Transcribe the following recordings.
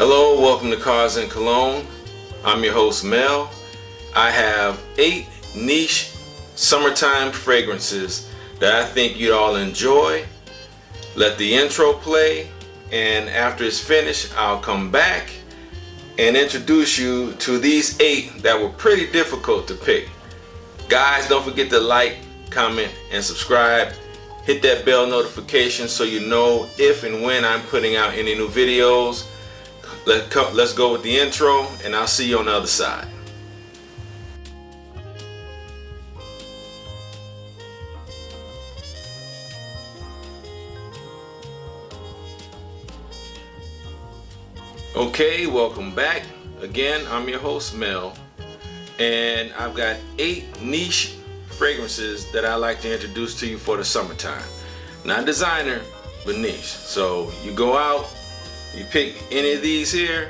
Hello, welcome to Cars in Cologne. I'm your host Mel. I have 8 niche summertime fragrances that I think you'd all enjoy. Let the intro play, and after it's finished, I'll come back and introduce you to these 8 that were pretty difficult to pick. Guys, don't forget to like, comment, and subscribe. Hit that bell notification so you know if and when I'm putting out any new videos. Let's go with the intro, and I'll see you on the other side. Okay, welcome back. Again, I'm your host Mel, and I've got 8 niche fragrances that I like to introduce to you for the summertime. Not designer, but niche. So you go out, you pick any of these here,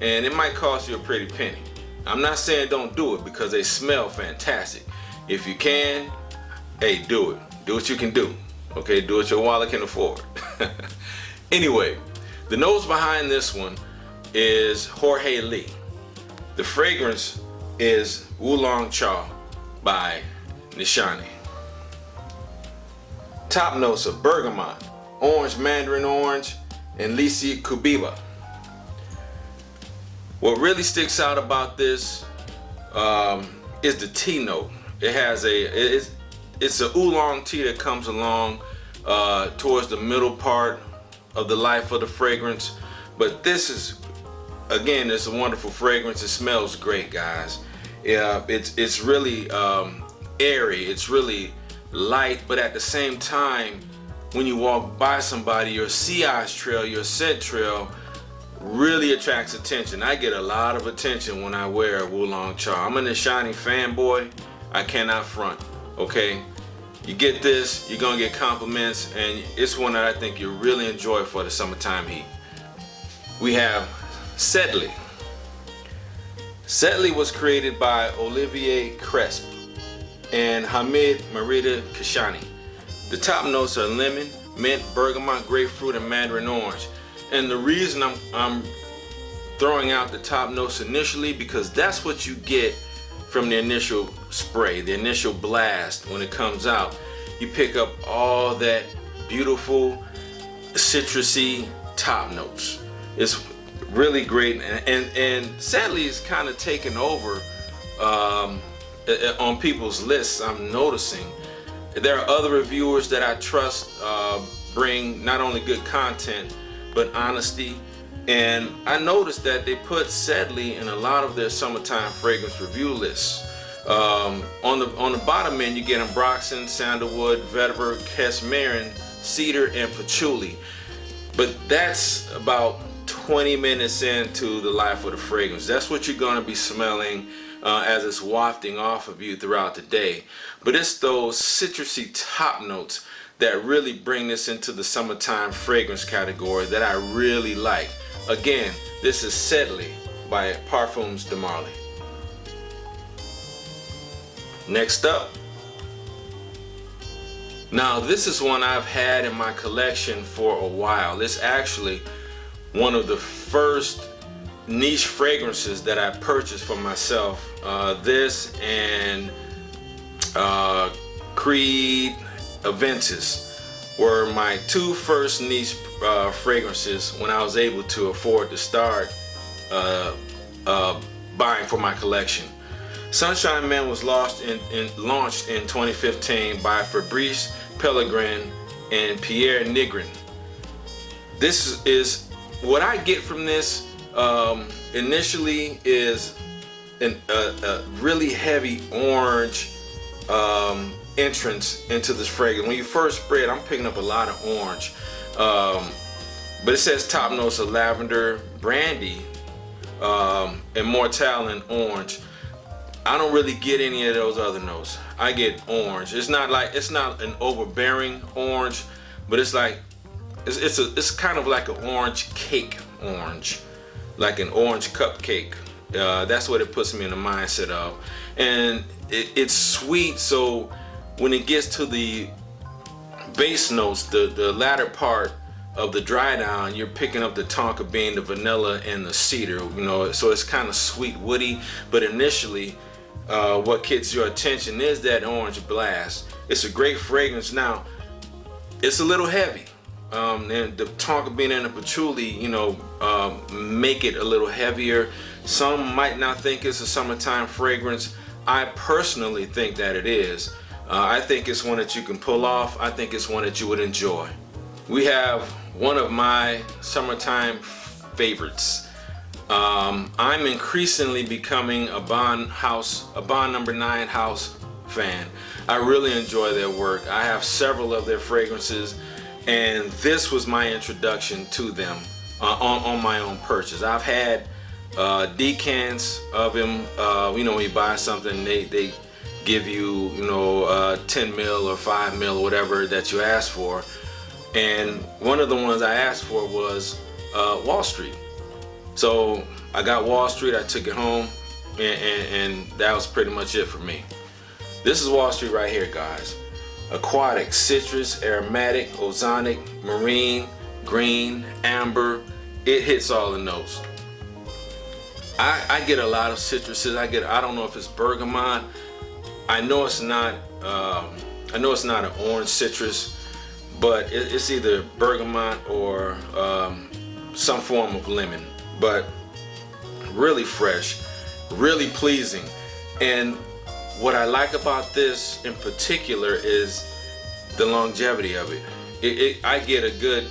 and it might cost you a pretty penny. I'm not saying don't do it because they smell fantastic. If you can, hey, do it. Do what you can do. Okay, do what your wallet can afford. Anyway, the nose behind this one is Jorge Lee. The fragrance is Wu Long Cha by Nishane. Top notes are bergamot, orange mandarin orange, and Lisi Kubiba. What really sticks out about this is the tea note. It has it's a oolong tea that comes along towards the middle part of the life of the fragrance. But this is, again, it's a wonderful fragrance. It smells great, guys. It's really airy. It's really light, but at the same time, when you walk by somebody, your sillage trail, your scent trail really attracts attention. I get a lot of attention when I wear Wu Long Cha. I'm a Nishane fanboy. I cannot front, okay? You get this, you're gonna get compliments, and it's one that I think you'll really enjoy for the summertime heat. We have Sedley. Sedley was created by Olivier Cresp and Hamid Marita Kashani. The top notes are lemon, mint, bergamot, grapefruit, and mandarin orange. And the reason I'm throwing out the top notes initially, because that's what you get from the initial spray, the initial blast. When it comes out, you pick up all that beautiful citrusy top notes. It's really great, and sadly it's kind of taken over on people's lists. I'm noticing there are other reviewers that I trust bring not only good content but honesty, and I noticed that they put Sedley in a lot of their summertime fragrance review lists. On the bottom end, you get ambroxan, sandalwood, vetiver, casmarin, cedar, and patchouli. But that's about 20 minutes into the life of the fragrance. That's what you're going to be smelling as it's wafting off of you throughout the day. But it's those citrusy top notes that really bring this into the summertime fragrance category that I really like. Again, this is Sedley by Parfums de Marly. Next up, now this is one I've had in my collection for a while. It's actually one of the first niche fragrances that I purchased for myself. This and Creed Aventus were my 2 first niche fragrances when I was able to afford to start buying for my collection. Sunshine Man was launched in 2015 by Fabrice Pellegrin and Pierre Nigrin. This is what I get from this initially is a really heavy orange entrance into this fragrance. When you first spray it, I'm picking up a lot of orange, but it says top notes of lavender, brandy, immortelle, and orange. I don't really get any of those other notes. I get orange. It's not an overbearing orange, but it's like it's kind of like an orange cake orange, like an orange cupcake. That's what it puts me in the mindset of, and it's sweet. So when it gets to the base notes, the latter part of the dry down, you're picking up the tonka bean, the vanilla, and the cedar. You know, so it's kind of sweet, woody. But initially, what gets your attention is that orange blast. It's a great fragrance. Now, it's a little heavy. And the tonka bean and the patchouli, you know, make it a little heavier. Some might not think it's a summertime fragrance. I personally think that it is. I think it's one that you can pull off. I think it's one that you would enjoy. We have one of my summertime favorites. I'm increasingly becoming a Bond Number 9 House fan. I really enjoy their work. I have several of their fragrances, and this was my introduction to them on my own purchase. I've had decants of him. You know, when you buy something, they give you, you know, 10 mil or 5 mil or whatever that you asked for. And one of the ones I asked for was Wall Street. So I got Wall Street, I took it home, and that was pretty much it for me. This is Wall Street right here, guys. Aquatic, citrus, aromatic, ozonic, marine, green, amber. It hits all the notes. I get a lot of citruses. I don't know if it's bergamot. I know it's not an orange citrus, but it's either bergamot or some form of lemon. But really fresh, really pleasing. And what I like about this in particular is the longevity of it. I get a good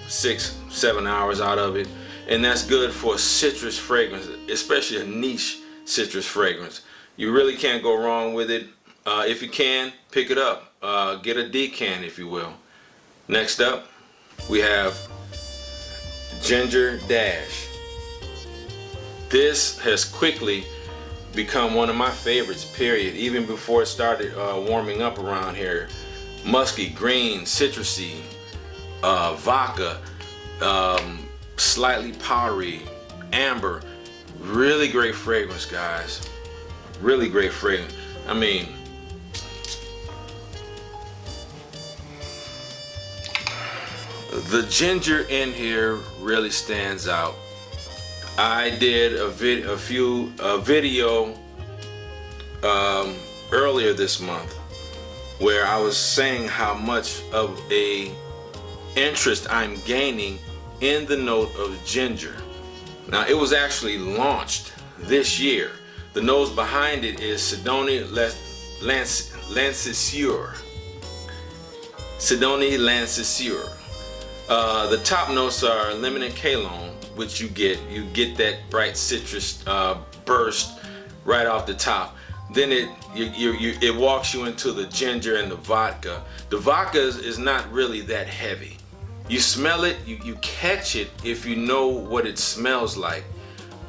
6-7 hours out of it, and that's good for a citrus fragrance, especially a niche citrus fragrance. You really can't go wrong with it. If you can, pick it up. Get a decant, if you will. Next up, we have Ginger Dash. This has quickly become one of my favorites, period. Even before it started warming up around here. Musky, green, citrusy, vodka, slightly powdery, amber. Really great fragrance, guys. Really great fragrance. I mean, the ginger in here really stands out. I did a video earlier this month where I was saying how much of a interest I'm gaining in the note of ginger. Now, it was actually launched this year. The nose behind it is Sidonie Lancisseur. Sidonie Lancisseur. The top notes are lemon and Cologne, which you get that bright citrus burst right off the top. Then it walks you into the ginger and the vodka. The vodka is not really that heavy. You smell it, you catch it if you know what it smells like,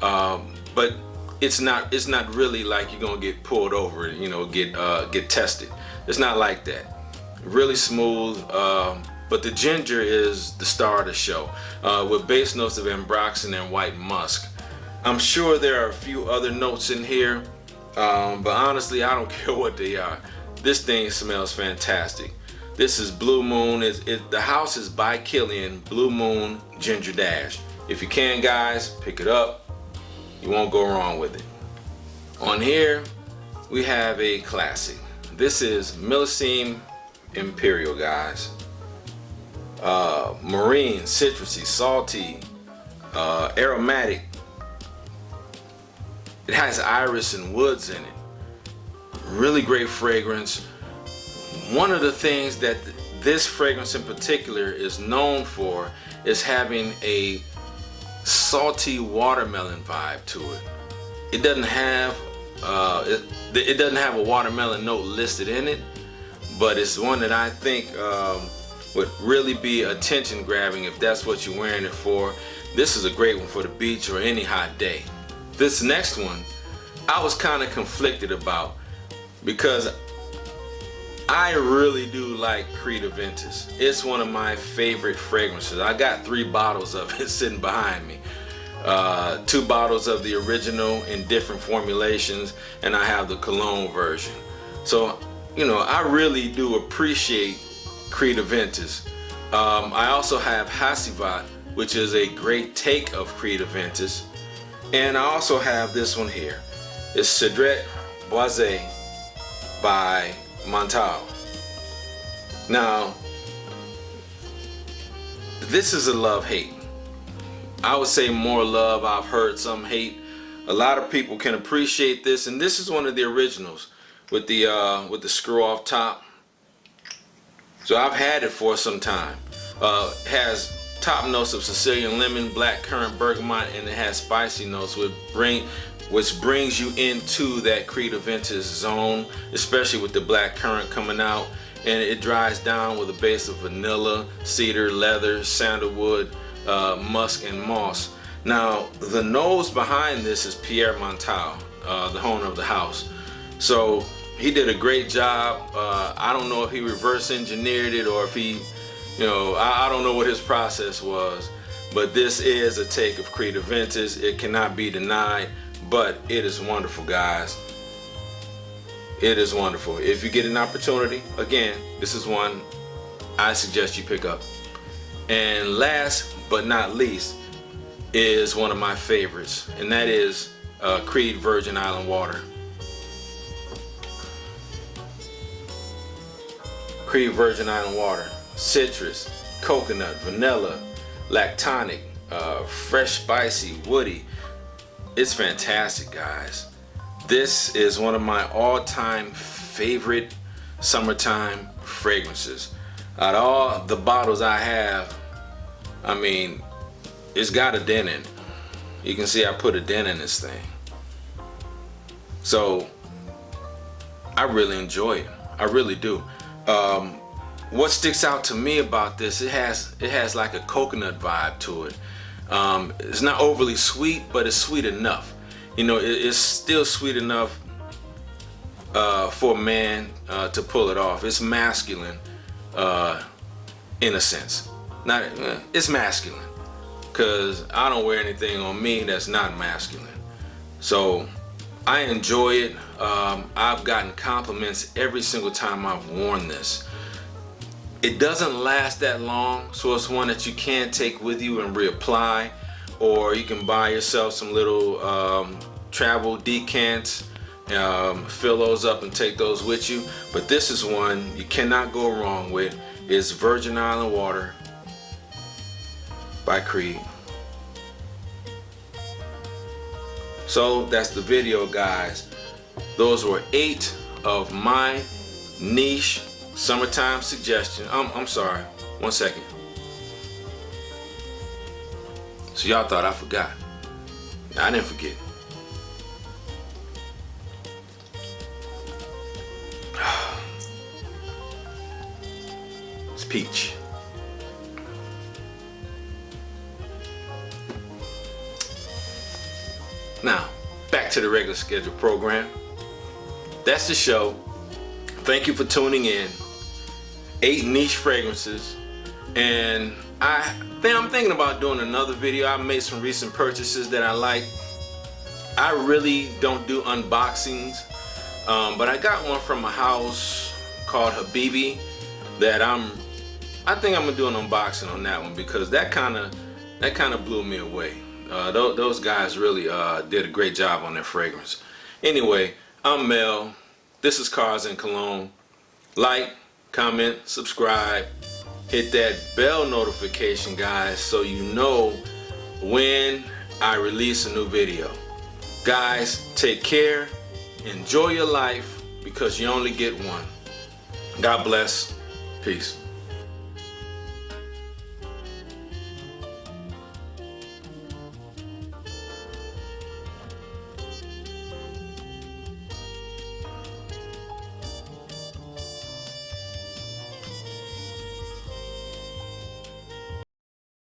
but it's not really like you're gonna get pulled over and, you know, get tested. It's not like that. Really smooth. But the ginger is the star of the show, with base notes of ambroxan and white musk. I'm sure there are a few other notes in here, but honestly, I don't care what they are. This thing smells fantastic. This is Blue Moon. The house is by Kilian, Blue Moon Ginger Dash. If you can, guys, pick it up. You won't go wrong with it. On here, we have a classic. This is Milliseme Imperial, guys. Marine, citrusy, salty, aromatic. It has iris and woods in it. Really great fragrance. One of the things that this fragrance in particular is known for is having a salty watermelon vibe to it. It doesn't have it doesn't have a watermelon note listed in it, but it's one that I think would really be attention grabbing if that's what you're wearing it for. This is a great one for the beach or any hot day. This next one I was kind of conflicted about because I really do like Creed Aventus. It's one of my favorite fragrances. I got 3 bottles of it sitting behind me. 2 bottles of the original in different formulations, and I have the Cologne version. So, you know, I really do appreciate Creed Aventus, I also have Cedrat, which is a great take of Creed Aventus. And I also have this one here. It's Cedrat Boise by Mancera. Now, this is a love-hate. I would say more love. I've heard some hate. A lot of people can appreciate this, and this is one of the originals with the screw off top. So I've had it for some time. Has top notes of Sicilian lemon, black currant, bergamot, and it has spicy notes which brings you into that Creed Aventus zone, especially with the black currant coming out. And it dries down with a base of vanilla, cedar, leather, sandalwood, musk, and moss. Now, the nose behind this is Pierre Montal, the owner of the house. So he did a great job. I don't know if he reverse engineered it or if he, I don't know what his process was. But this is a take of Creed Aventus. It cannot be denied, but it is wonderful, guys. It is wonderful. If you get an opportunity, again, this is one I suggest you pick up. And last but not least is one of my favorites, and that is Creed Virgin Island Water. Creed Virgin Island Water. Citrus, coconut, vanilla, lactonic, fresh, spicy, woody. It's fantastic, guys. This is one of my all-time favorite summertime fragrances. Out of all the bottles I have, I mean, it's got a dent in it. You can see I put a dent in this thing. So I really enjoy it. I really do. What sticks out to me about this, it has like a coconut vibe to it. It's not overly sweet, but it's sweet enough. It's still sweet enough for a man to pull it off. It's masculine in a sense. It's masculine, because I don't wear anything on me that's not masculine. So I enjoy it. I've gotten compliments every single time I've worn this. It doesn't last that long, so it's one that you can take with you and reapply, or you can buy yourself some little travel decants, fill those up and take those with you. But this is one you cannot go wrong with. It's Virgin Island Water by Creed. So that's the video, guys. Those were 8 of my niche summertime suggestions. I'm sorry, 1 second. So y'all thought I forgot. I didn't forget. It's peach. Now, back to the regular scheduled program. That's the show. Thank you for tuning in. 8 niche fragrances, and I'm thinking about doing another video. I made some recent purchases that I like. I really don't do unboxings, but I got one from a house called Habibi that I think I'm gonna do an unboxing on that one, because that kind of blew me away. Those guys really did a great job on their fragrance. Anyway, I'm Mel. This is Cars in Cologne. Like, comment, subscribe, hit that bell notification, guys, so you know when I release a new video. Guys, take care, enjoy your life, because you only get one. God bless. Peace.